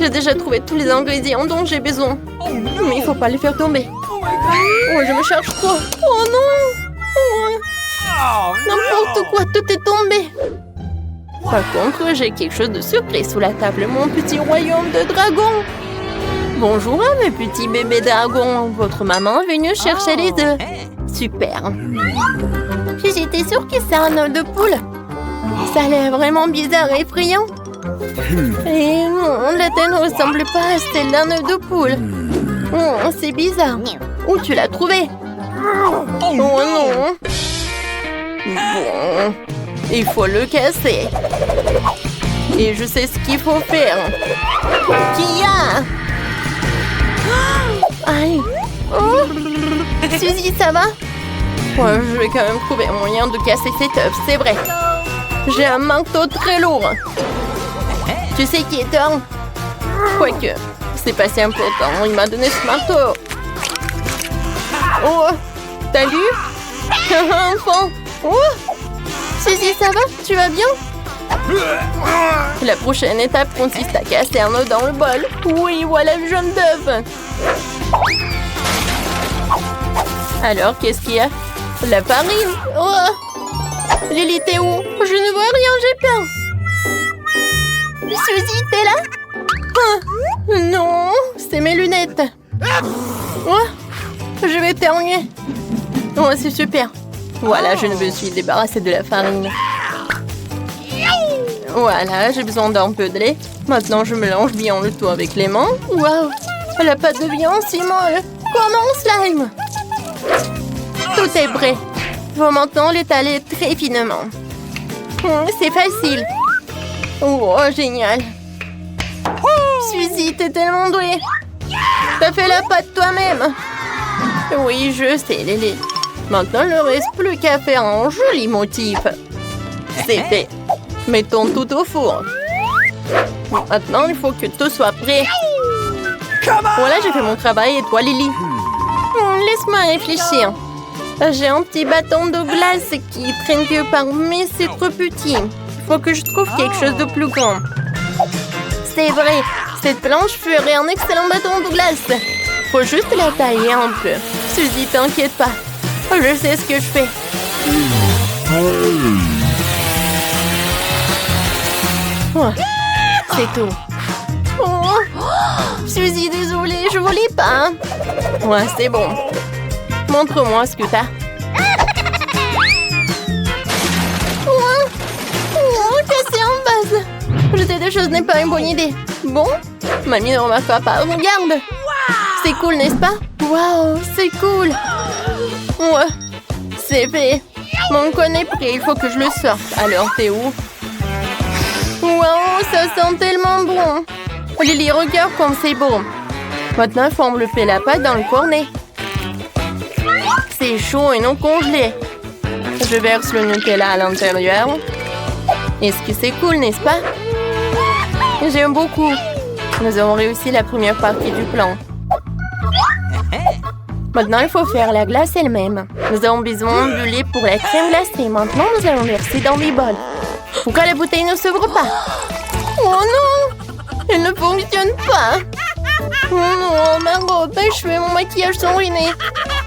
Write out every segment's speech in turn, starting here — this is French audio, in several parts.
J'ai déjà trouvé tous les ingrédients dont j'ai besoin. Mais il faut pas les faire tomber. Oh, je me charge trop. Oh non! Oh, n'importe quoi, tout est tombé. Par contre, j'ai quelque chose de surprise sous la table. Mon petit royaume de dragons. Bonjour, mes petits bébés dragons. Votre maman est venue chercher les œufs. Super. J'étais sûre que c'est un œuf de poule. Ça a l'air vraiment bizarre et effrayant. Et non, la tête ne ressemble pas à celle d'un œuf de poule. Oh, c'est bizarre. Où tu l'as trouvé? Oh non. Bon, il faut le casser. Et je sais ce qu'il faut faire. Kia! Aïe! Oh! Suzy, ça va? Ouais, je vais quand même trouver un moyen de casser cet œuf, c'est vrai. J'ai un manteau très lourd. Tu sais qui est Thor? Quoique, c'est pas si important. Il m'a donné ce marteau. Oh! T'as lu? Enfant! Oh! Suzy, ça va? Tu vas bien? La prochaine étape consiste à casser un œuf dans le bol. Oui, voilà le jaune d'œuf. Alors, qu'est-ce qu'il y a? La farine. Oh! Lily, t'es où? Je ne vois rien, j'ai peur. Suzy, t'es là? Oh, non, c'est mes lunettes. Oh, je vais éternuer. Oh, c'est super. Voilà, je me suis débarrassée de la farine. Voilà, j'ai besoin d'un peu de lait. Maintenant, je mélange bien le tout avec les mains. Waouh, la pâte devient si molle. Comme un slime. Tout est prêt. Faut maintenant l'étaler très finement. C'est facile. Oh, génial. Suzy, t'es tellement douée. T'as fait la pâte toi-même. Oui, je sais, Lily. Maintenant, il ne reste plus qu'à faire un joli motif. C'est fait. Mettons tout au four. Maintenant, il faut que tout soit prêt. Voilà, j'ai fait mon travail. Et toi, Lily? Laisse-moi réfléchir. J'ai un petit bâton de glace qui traîne quelque part, mais c'est trop petit. Il faut que je trouve quelque chose de plus grand. C'est vrai, cette planche ferait un excellent bâton de glace. Faut juste la tailler un peu. Suzy, t'inquiète pas. Je sais ce que je fais. Oh, c'est tout. Oh, Suzy, désolée, je voulais pas. Ouais, c'est bon. Montre-moi ce que t'as. Oh, cassé en base. Jeter des choses n'est pas une bonne idée. Bon, mamie ne remarquera pas. Regarde. C'est cool, n'est-ce pas? Waouh, c'est cool. Ouais, c'est fait. Mon cône est prêt, il faut que je le sorte. Alors, t'es où? Waouh, ça sent tellement bon. Lily, regarde comme c'est beau. Maintenant, il faut envelopper la pâte dans le cornet. C'est chaud et non congelé. Je verse le Nutella à l'intérieur. Est-ce que c'est cool, n'est-ce pas? J'aime beaucoup. Nous avons réussi la première partie du plan. Maintenant, il faut faire la glace elle-même. Nous avons besoin du lait pour la crème glacée. Maintenant, nous allons verser dans les bols. Pourquoi la bouteille ne s'ouvre pas? Oh non! Elle ne fonctionne pas. Oh non, ma robe, mes cheveux, mon maquillage sont ruinés.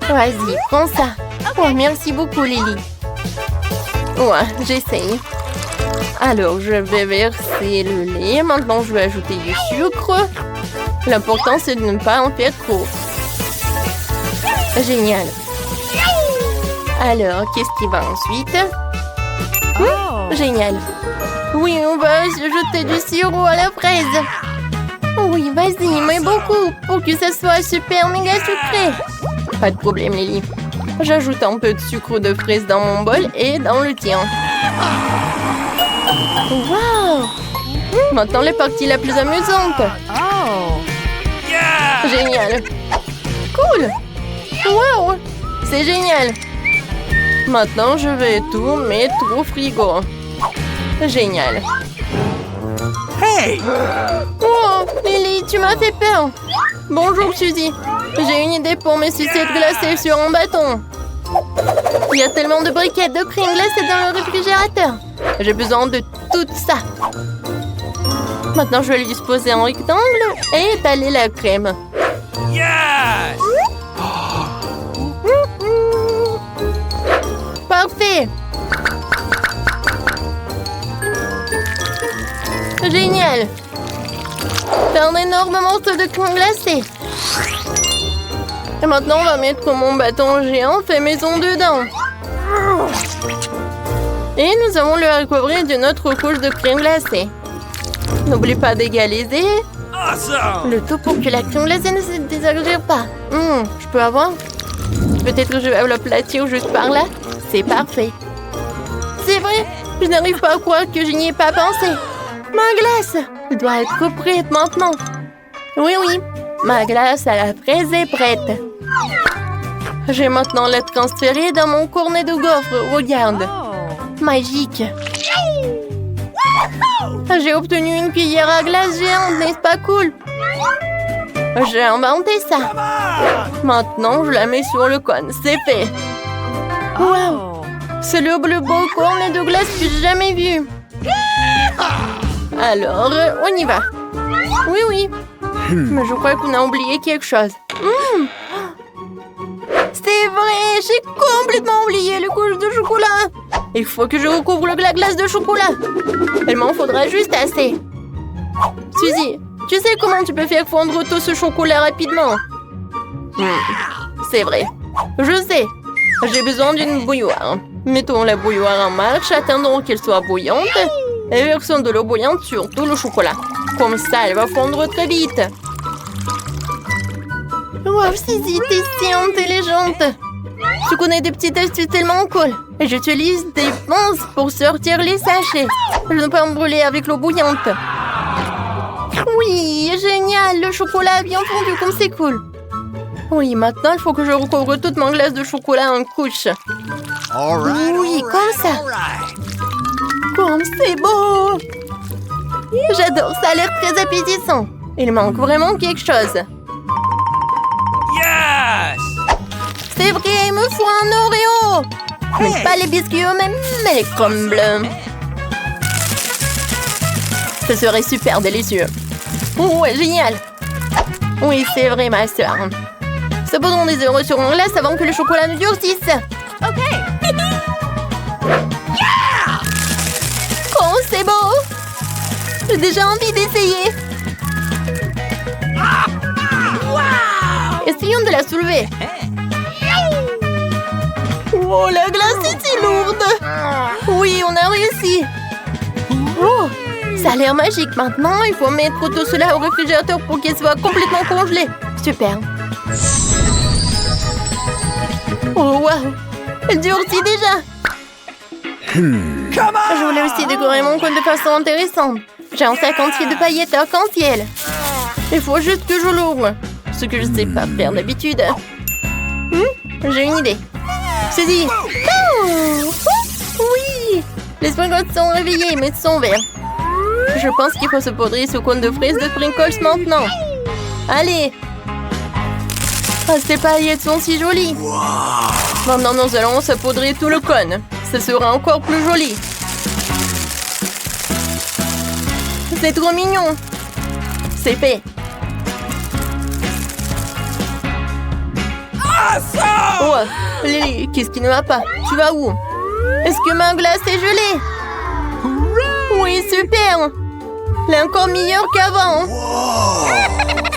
Vas-y, prends ça. Oh, merci beaucoup, Lily. Ouais, j'essaye. Alors, je vais verser le lait. Maintenant, je vais ajouter du sucre. L'important, c'est de ne pas en faire trop. Génial. Alors, qu'est-ce qui va ensuite? Génial. Oui, on va jeter du sirop à la fraise. Oui, vas-y, mais beaucoup, pour que ça soit super méga sucré. Pas de problème, Lily. J'ajoute un peu de sucre de fraise dans mon bol et dans le tien. Wow! Maintenant, la partie la plus amusante. Génial. Cool. Wow! C'est génial. Maintenant, je vais tout mettre au frigo. Génial. Hey! Oh, Lily, tu m'as fait peur. Bonjour, Suzy. J'ai une idée pour mes sucettes glacées sur un bâton. Il y a tellement de briquettes de crème glacée dans le réfrigérateur. J'ai besoin de tout ça. Maintenant, je vais le disposer en rectangle et étaler la crème. Yes! Parfait! Génial! C'est un énorme morceau de crème glacée. Et maintenant, on va mettre mon bâton géant fait maison dedans. Et nous allons le recouvrir d'une autre couche de crème glacée. N'oublie pas d'égaliser Awesome! le tout pour que la crème glacée ne se désagrège pas. Je peux avoir? Peut-être que je vais l'aplatir juste par là. C'est parfait. C'est vrai, je n'arrive pas à croire que je n'y ai pas pensé. Ma glace, elle doit être prête maintenant. Oui, ma glace à la fraise est prête. Je vais maintenant la transférer dans mon cornet de gaufres. Regarde. Magique. J'ai obtenu une cuillère à glace géante, n'est-ce pas cool? J'ai inventé ça. Maintenant, je la mets sur le cône. C'est fait. Wow! C'est le plus beau cornet de glace que j'ai jamais vu. Alors, on y va. Oui. Mais je crois qu'on a oublié quelque chose. C'est vrai, j'ai complètement oublié les couches de chocolat. Il faut que je recouvre la glace de chocolat. Il m'en faudra juste assez. Suzy, tu sais comment tu peux faire fondre tout ce chocolat rapidement? C'est vrai. Je sais. J'ai besoin d'une bouilloire. Mettons la bouilloire en marche, attendons qu'elle soit bouillante et versons de l'eau bouillante sur tout le chocolat. Comme ça, elle va fondre très vite. Wow, Suzy, t'es si intelligente. Tu connais des petites astuces tellement cool. Et j'utilise des pinces pour sortir les sachets. Je ne peux pas me brûler avec l'eau bouillante. Oui, génial, le chocolat a bien fondu, comme c'est cool. Oui, maintenant, il faut que je recouvre toute ma glace de chocolat en couche. Oui, comme ça. Comme c'est beau. J'adore, ça a l'air très appétissant. Il manque vraiment quelque chose. Yes! C'est vrai, il me faut un Oreo. Mais pas les biscuits eux-mêmes, mais les crumbles. Ce serait super délicieux. Ouais, génial. Oui, c'est vrai, ma soeur. Sabourons des Oreos sur mon glace avant que le chocolat ne durcisse. Ok. Oh, c'est beau. J'ai déjà envie d'essayer. Essayons de la soulever. Oh, la glace est si lourde. Oui, on a réussi. Oh, ça a l'air magique. Maintenant, il faut mettre tout cela au réfrigérateur pour qu'il soit complètement congelé. Super. Oh, waouh. Elle durcit déjà. Je voulais aussi décorer mon cône de façon intéressante. J'ai un sac entier de paillettes arc-en-ciel. Il faut juste que je l'ouvre. Ce que je ne sais pas faire d'habitude. J'ai une idée. Suzy. Oh, oui. Les sprinkles sont réveillés, mais sont verts. Je pense qu'il faut se poudrer ce cône de fraises de sprinkles maintenant. Allez. Ah, ces paillettes sont si jolies. Maintenant, nous allons saupoudrer tout le cône. Ce sera encore plus joli. C'est trop mignon. C'est fait. Oh, Lily, qu'est-ce qui ne va pas? Tu vas où? Est-ce que ma glace est gelée? Oui, super. Elle est encore meilleure qu'avant.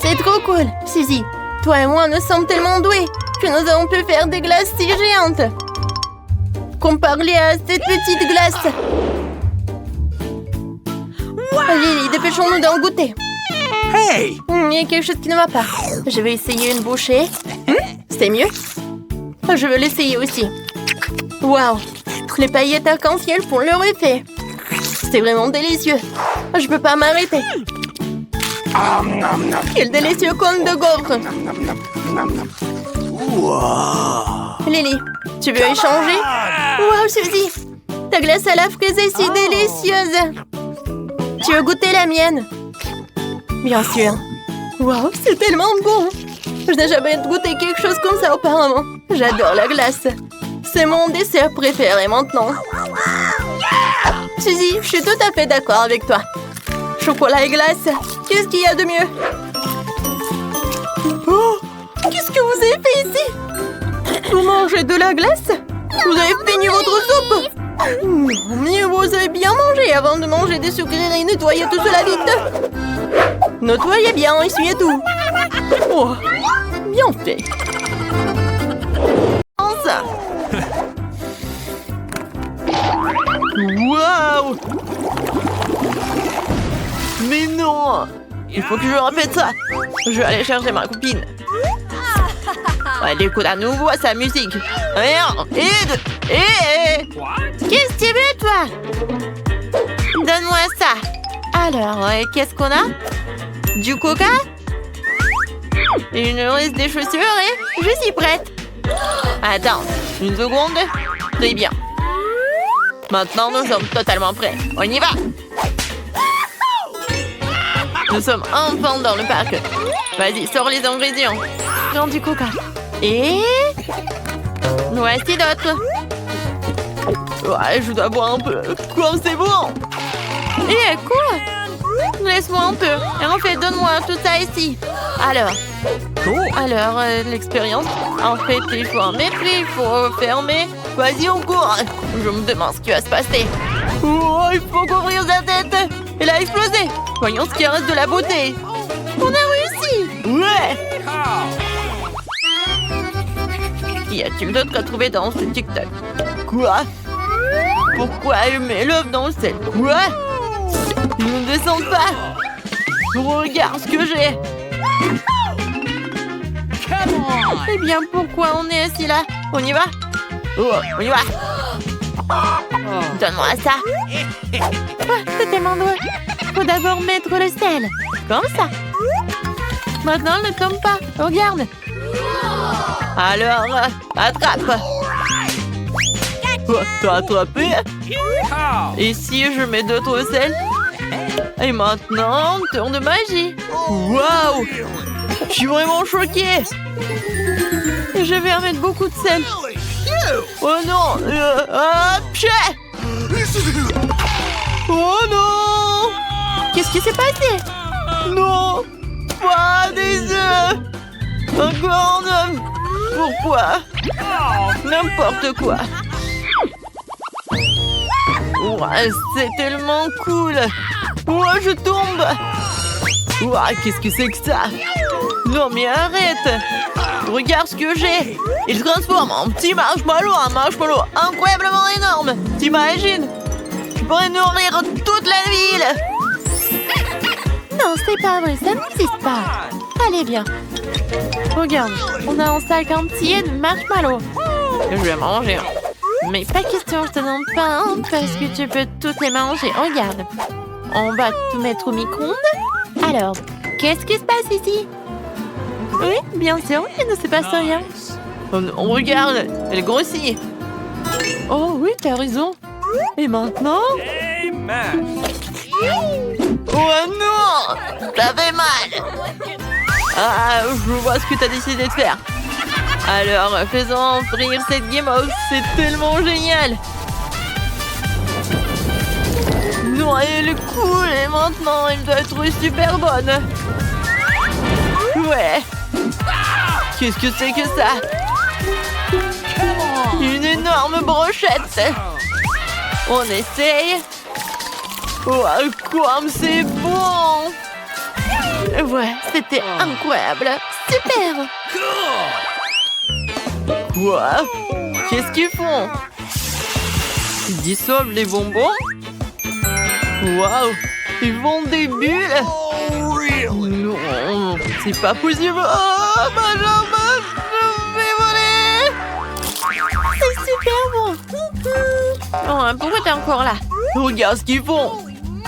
C'est trop cool. Suzy, toi et moi, nous sommes tellement doués que nous avons pu faire des glaces si géantes. Comparé à cette petite glace. Lily, dépêchons-nous d'en goûter. Hey! Il y a quelque chose qui ne va pas. Je vais essayer une bouchée. C'est mieux? Je veux l'essayer aussi. Waouh! Les paillettes arc-en-ciel font leur effet. C'est vraiment délicieux. Je peux pas m'arrêter. Quel délicieux cône de gaufre. Lily, tu veux échanger? Waouh, Suzy! Ta glace à la fraise est si délicieuse. Tu veux goûter la mienne? Bien sûr. Waouh, c'est tellement bon. Je n'ai jamais goûté quelque chose comme ça auparavant. J'adore la glace. C'est mon dessert préféré maintenant. Suzy, je suis tout à fait d'accord avec toi. Chocolat et glace. Qu'est-ce qu'il y a de mieux? Oh, qu'est-ce que vous avez fait ici? Vous mangez de la glace? Vous avez fini votre soupe? Mieux vous avez bien mangé avant de manger des sucreries. Nettoyez tout cela vite. Nettoyez bien, essuyez tout. Oh, bien fait. Ça. Waouh! Mais non! Il faut que je répète ça. Je vais aller chercher ma copine. Elle écoute à nouveau sa musique. Un, et deux, et... Qu'est-ce que tu veux, toi? Donne-moi ça. Alors, qu'est-ce qu'on a? Du coca? Une heureuse des chaussures et je suis prête. Attends, une seconde. Très bien. Maintenant, nous sommes totalement prêts. On y va! Nous sommes enfin dans le parc. Vas-y, sors les ingrédients. Prends du coca. Et... voici d'autres. Ouais, je dois boire un peu. Quoi, c'est bon? Et quoi? Laisse-moi un peu. Et en fait, donne-moi tout ça ici. Alors, l'expérience. En fait, il faut un mépris, il faut fermer. Vas-y, on court. Je me demande ce qui va se passer. Oh, il faut couvrir sa tête. Elle a explosé. Voyons ce qui reste de la beauté. On a réussi. Ouais. Qu'y a-t-il d'autre à trouver dans ce TikTok? Quoi? Pourquoi elle met l'œuf dans le sel? Quoi? Ils ne descendent pas. Regarde ce que j'ai. Eh bien, pourquoi on est assis là? On y va? Oh, on y va. Donne-moi ça. C'était mon doigt. Faut d'abord mettre le sel. Comme ça. Maintenant, ne tombe pas. Regarde. Alors, attrape. Oh, t'as attrapé? Et si je mets d'autres sel? Et maintenant, tour de magie. Waouh! Je suis vraiment choquée. Je vais en mettre beaucoup de sel. Oh non! Oh non! Qu'est-ce qui s'est passé? Non! Pas des œufs! Encore un œuf! Pourquoi? N'importe quoi! Ouais, c'est tellement cool! Ouais, je tombe! Ouais, qu'est-ce que c'est que ça? Non mais arrête! Regarde ce que j'ai! Il se transforme en petit marshmallow, un marshmallow incroyablement énorme! T'imagines? Je pourrais nourrir toute la ville! Non, c'est pas vrai, ça n'existe pas! Allez, viens! Regarde, on a un sac entier de marshmallows! Je vais manger un. Mais pas question, je te demande pas un parce que tu peux toutes les manger. Regarde! On va tout mettre au micro-ondes. Alors, qu'est-ce qui se passe ici? Oui, bien sûr, il ne se passe rien. On regarde, elle grossit. Oh oui, t'as raison. Et maintenant? Oh non! Ça fait mal! Ah, je vois ce que t'as décidé de faire. Alors, faisons frire cette guimauve, c'est tellement génial! Non, elle est cool et maintenant, elle doit être super bonne. Ouais. Qu'est-ce que c'est que ça? Une énorme brochette. On essaye. Oh, quoi, c'est bon. Ouais, c'était incroyable. Super. Quoi? Qu'est-ce qu'ils font? Ils dissolvent les bonbons? Waouh! Ils font des bulles! Non, c'est pas possible! Oh, ma jambe! Je vais voler! C'est super bon! Oh, pourquoi t'es encore là? Regarde ce qu'ils font!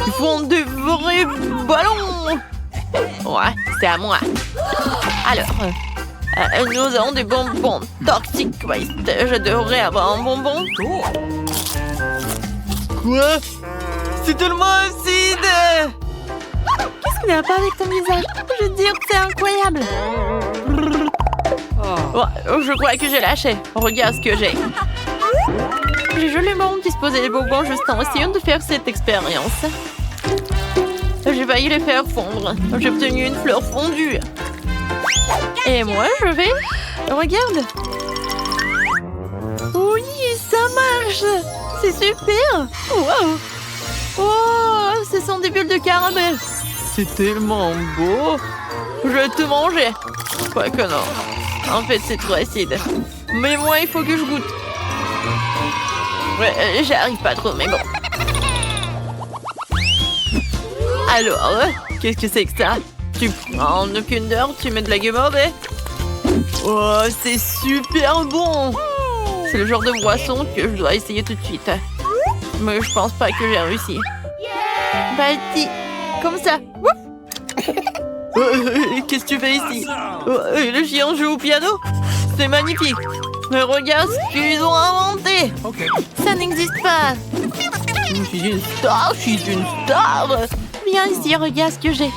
Ils font des vrais ballons! Ouais, c'est à moi! Alors, nous avons des bonbons Toxic Waste. Je devrais avoir un bonbon. Quoi? C'est tellement acide! Qu'est-ce qu'il n'y a pas avec ton visage? Je veux dire que c'est incroyable! Oh, je crois que j'ai lâché. Regarde ce que j'ai. J'ai joliment disposé les bonbons juste en essayant de faire cette expérience. J'ai failli les faire fondre. J'ai obtenu une fleur fondue. Et moi, je vais... Regarde. Oui, ça marche. C'est super. Wow. Oh, ce sont des bulles de caramel. C'est tellement beau. Je vais tout manger. Quoique non. En fait, c'est trop acide. Mais moi, il faut que je goûte. Ouais, j'arrive pas trop, mais bon. Alors, qu'est-ce que c'est que ça? Tu prends un Kinder, tu mets de la guimauve et... Oh, c'est super bon! C'est le genre de boisson que je dois essayer tout de suite. Mais je pense pas que j'ai réussi. Vas-y, comme ça. Qu'est-ce que tu fais ici? Le chien joue au piano? C'est magnifique. Mais regarde ce qu'ils ont inventé. Ça n'existe pas. Je suis une star, je suis une star. Viens ici, regarde ce que j'ai.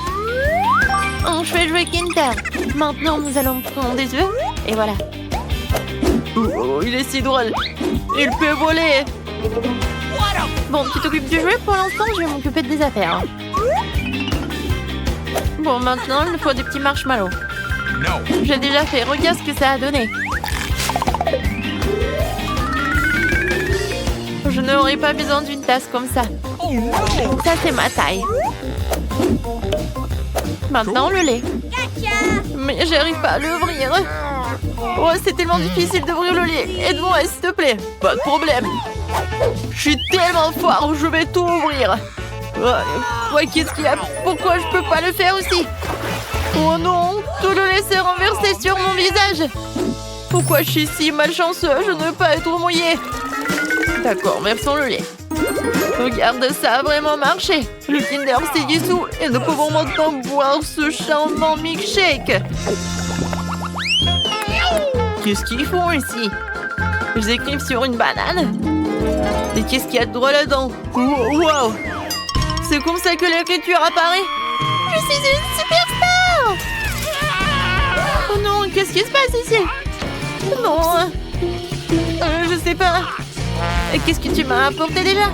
Je vais jouer Kinder. Maintenant, nous allons prendre des œufs. Et voilà. Oh, il est si drôle. Il peut voler. Bon, tu t'occupes du jeu. Pour l'instant, je vais m'occuper des affaires. Bon, maintenant, il me faut des petits marshmallows. J'ai déjà fait. Regarde ce que ça a donné. Je n'aurais pas besoin d'une tasse comme ça. Ça, c'est ma taille. Maintenant, le lait. Mais j'arrive pas à l'ouvrir. Oh, c'est tellement difficile d'ouvrir le lait. Aide-moi, s'il te plaît. Pas de problème. Je suis tellement fort, je vais tout ouvrir. Ouais, qu'est-ce qu'il y a? Pourquoi je peux pas le faire aussi? Oh non, tout le lait s'est renversé sur mon visage. Pourquoi je suis si malchanceux? Je ne veux pas être mouillée. D'accord, versons le lait. Regarde, ça a vraiment marché. Le Kinder s'est dissous et nous pouvons maintenant boire ce charmant milkshake. Qu'est-ce qu'ils font ici? Ils écrivent sur une banane. Et qu'est-ce qu'il y a de drôle là-dedans? Wow! C'est comme ça que l'écriture apparaît. Je suis une superstar! Oh non, qu'est-ce qui se passe ici? Non, je sais pas. Qu'est-ce que tu m'as apporté déjà?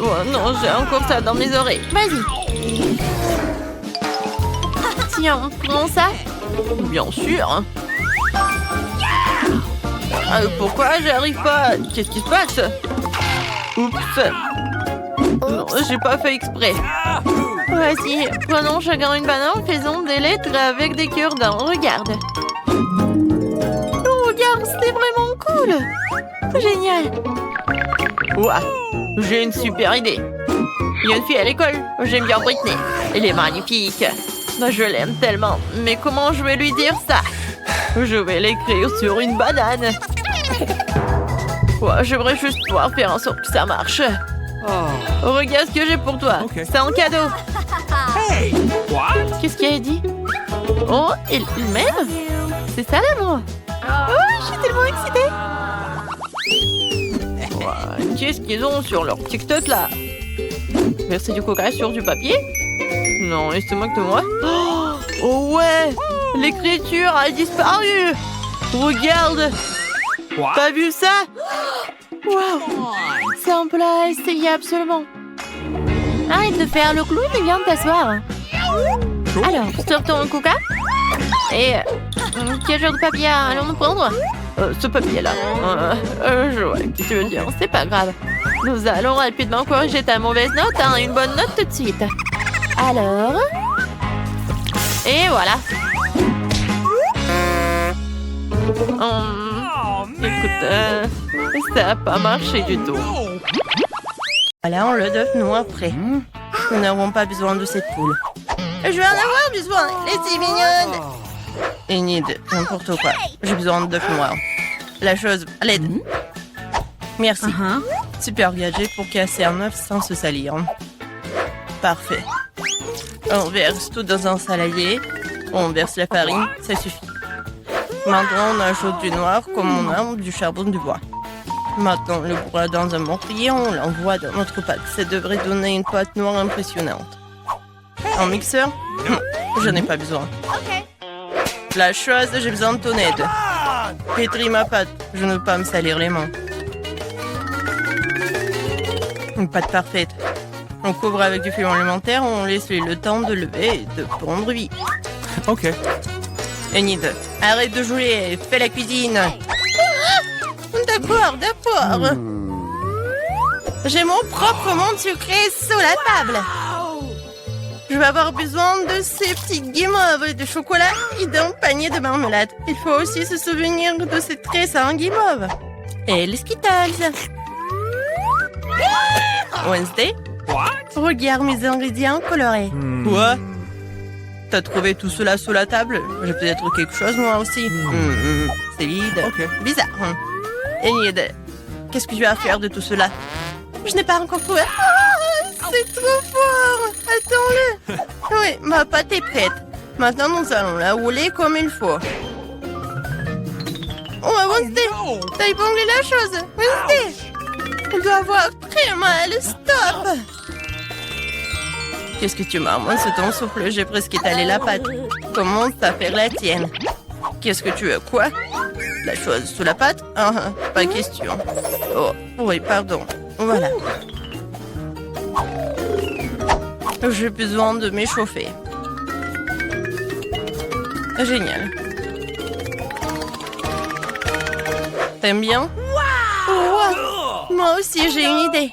Oh non, j'ai encore ça dans mes oreilles. Vas-y. Tiens, prends ça. Bien sûr. Pourquoi j'arrive pas? Qu'est-ce qui se passe? Oups. Non, j'ai pas fait exprès. Voici, prenons chacun une banane, faisons des lettres avec des cœurs d'un. Regarde. Oh, regarde, c'était vraiment cool. Génial. Ouah, j'ai une super idée. Il y a une fille à l'école. J'aime bien Britney. Elle est magnifique. Je l'aime tellement. Mais comment je vais lui dire ça? Je vais l'écrire sur une banane. Ouais, j'aimerais juste pouvoir faire en sorte que ça marche. Oh, regarde ce que j'ai pour toi. C'est un cadeau. Hey! What? Qu'est-ce qu'il a dit? Oh, il m'aime? C'est ça l'amour? Oh, je suis tellement excitée. Ouais, qu'est-ce qu'ils ont sur leur TikTok là? Verser du coca sur du papier? Non, ils se moquent de moi. Oh ouais! L'écriture a disparu! Regarde! What? T'as vu ça? Waouh! Simple à essayer absolument. Arrête de faire le clown et viens t'asseoir. Alors, sortons un coca. Et quel genre de papier allons-nous prendre? Ce papier-là. Je vois ce que tu veux dire. C'est pas grave. Nous allons rapidement corriger ta mauvaise note à une bonne note tout de suite. Alors... Et voilà. Écoute, ça n'a pas marché du tout. Voilà, on le donne nous après. Nous n'avons pas besoin de cette poule. Je vais en avoir besoin. Laissez mignonne. Enid, n'importe quoi. J'ai besoin d'œufs noirs. La chose, à l'aide. Merci. Super gadget pour casser un œuf sans se salir. Parfait. On verse tout dans un saladier. On verse la farine, ça suffit. Maintenant, on ajoute du noir comme on a du charbon de bois. Maintenant, on le broie dans un mortier, on l'envoie dans notre pâte. Ça devrait donner une pâte noire impressionnante. Un mixeur? Je n'ai pas besoin. La chose, j'ai besoin de ton aide. Pétris ma pâte, je ne veux pas me salir les mains. Une pâte parfaite. On couvre avec du film alimentaire, on laisse le temps de lever et de prendre vie. Ok. Enid, arrête de jouer, fais la cuisine. D'accord. J'ai mon propre monde sucré sous la table. Je vais avoir besoin de ces petites guimauves de chocolat et d'un panier de marmelade. Il faut aussi se souvenir de ces tresses en guimauve. Et les Skittles. Wednesday, What? regarde mes ingrédients colorés. Quoi? T'as trouvé tout cela sous la table? J'ai peut-être quelque chose moi aussi. C'est vide. Ok. Bizarre. Enid, qu'est-ce que tu vas faire de tout cela? Je n'ai pas encore trouvé. Ah, c'est trop fort! Attends-le! Oui, ma pâte est prête. Maintenant, nous allons la rouler comme il faut. Oh, Wednesday! No! T'as épinglé la chose! Wednesday! Elle doit avoir très mal. Stop! Qu'est-ce que tu marmonnes sous ton souffle? J'ai presque étalé la pâte. Commence à faire la tienne. Qu'est-ce que tu veux? Quoi? La chose sous la pâte? Pas question. Oh, oui, pardon. Voilà. J'ai besoin de m'échauffer. Génial. T'aimes bien? Wow! Moi aussi, j'ai une idée.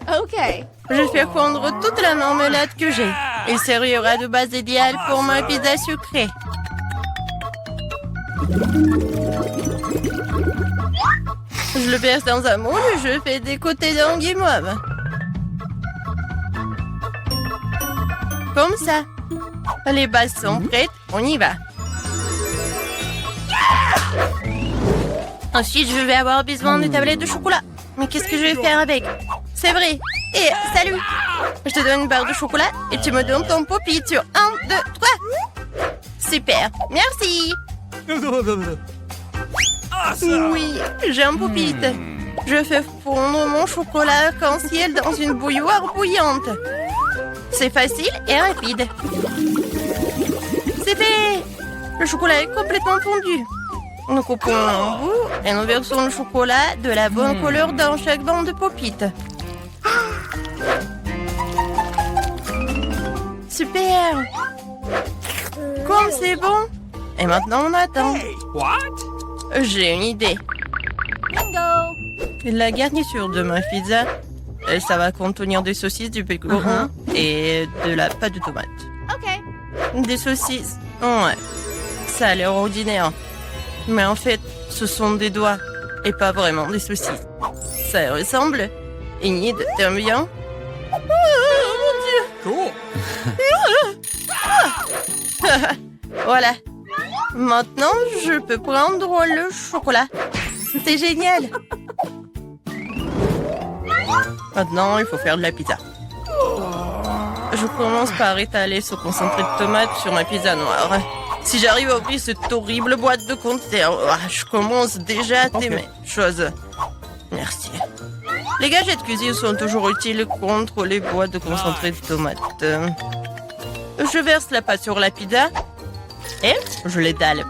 OK. Je vais faire fondre toute la marmelade que j'ai. Il servira de base idéale pour ma pizza sucrée. Je le verse dans un moule et je fais des côtés d'un guimauve. Comme ça. Les bases sont prêtes, on y va. Ensuite, je vais avoir besoin de tablettes de chocolat. Mais qu'est-ce que je vais faire avec? C'est vrai. Et salut! Je te donne une barre de chocolat et tu me donnes ton poppy sur 1, 2, 3. Super, merci! Awesome! Oui, j'ai un poppy. Je fais fondre mon chocolat arc-en-ciel dans une bouilloire bouillante. C'est facile et rapide. C'est fait! Le chocolat est complètement fondu. Nous coupons en bout et nous versons le chocolat de la bonne couleur dans chaque bande de pop-it. Super! Comme c'est bon! Et maintenant on attend. Hey, what? J'ai une idée. Bingo! La garniture de ma pizza, ça va contenir des saucisses, du bacon et de la pâte de tomate. OK. Des saucisses? Ouais. Ça a l'air ordinaire. Mais en fait, ce sont des doigts et pas vraiment des saucisses. Ça y ressemble. Enid, t'aimes bien? Oh mon Dieu! Cool. Voilà. Maintenant, je peux prendre le chocolat. C'est génial. Maintenant, il faut faire de la pizza. Je commence par étaler ce concentré de tomate sur ma pizza noire. Si j'arrive à ouvrir cette horrible boîte de conserve, je commence déjà à t'aimer. Chose. Merci. Les gadgets de cuisine sont toujours utiles contre les boîtes de concentré de tomates. Je verse la pâte sur la pizza et je l'étale.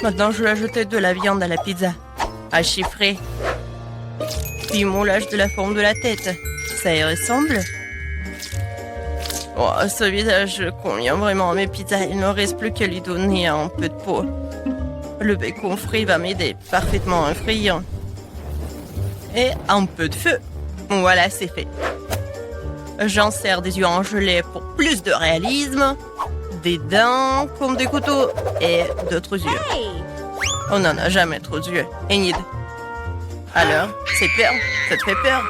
Maintenant, je vais ajouter de la viande à la pizza, à chiffrer. Puis moulage de la forme de la tête. Ça y ressemble? Oh, ce visage convient vraiment à mes pizzas. Il ne reste plus qu'à lui donner un peu de peau. Le bacon frit va m'aider parfaitement en friant. Et un peu de feu. Voilà, c'est fait. J'en sers des yeux en gelée pour plus de réalisme. Des dents comme des couteaux et d'autres yeux. Hey! On n'en a jamais trop d'yeux. Enid. Alors, c'est peur? Ça te fait peur?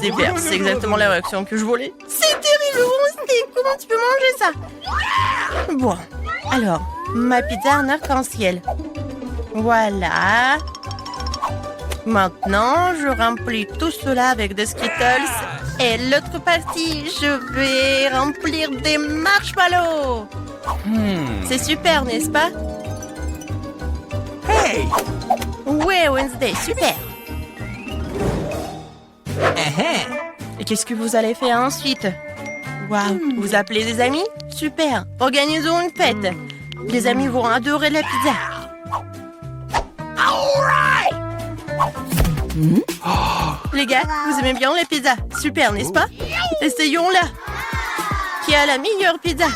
Super, c'est exactement la réaction que je voulais. C'est terrible, Wednesday. Comment tu peux manger ça? Bon, alors, ma pizza en arc-en-ciel. Voilà. Maintenant, je remplis tout cela avec des Skittles. Et l'autre partie, je vais remplir des marshmallows. C'est super, n'est-ce pas? Hey! Ouais, Wednesday, super. Uh-huh. Et qu'est-ce que vous allez faire ensuite? Waouh, vous appelez des amis? Super, organisons une fête. Les amis vont adorer la pizza. All right! Les gars, vous aimez bien les pizzas? Super, n'est-ce pas? Essayons-la. Qui a la meilleure pizza?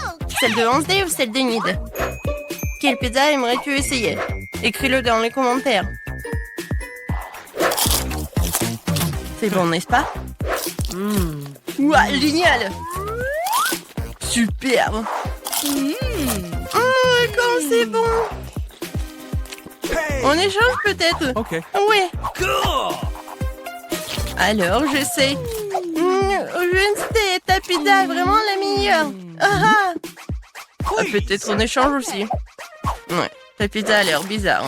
Celle de Wednesday ou celle de Nid? Quelle pizza aimerais-tu essayer? Écris-le dans les commentaires. C'est bon, n'est-ce pas? Ouah, génial! Superbe! Oh, comme c'est bon! Hey. On échange peut-être? Okay. Ouais. Cool. Alors, je sais. Wednesday, ta pizza est vraiment la meilleure. Ah, ah. Peut-être on échange aussi. Ouais, ta pizza a l'air bizarre.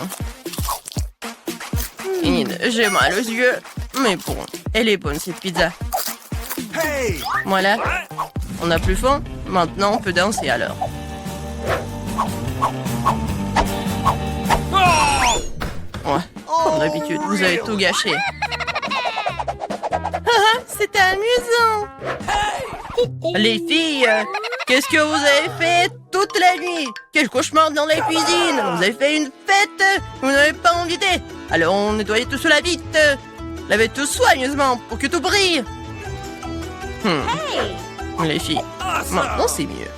J'ai mal aux yeux. Mais bon, elle est bonne cette pizza. Hey. Voilà. On n'a plus faim. Maintenant, on peut danser alors. Ouais, comme d'habitude, vous avez tout gâché. C'était amusant. Les filles, qu'est-ce que vous avez fait toute la nuit? Quel cauchemar dans la cuisine. Vous avez fait une fête. Vous n'avez pas invité. Alors on nettoyait tout cela vite. Lavez tout soigneusement pour que tout brille. Les filles, maintenant c'est mieux.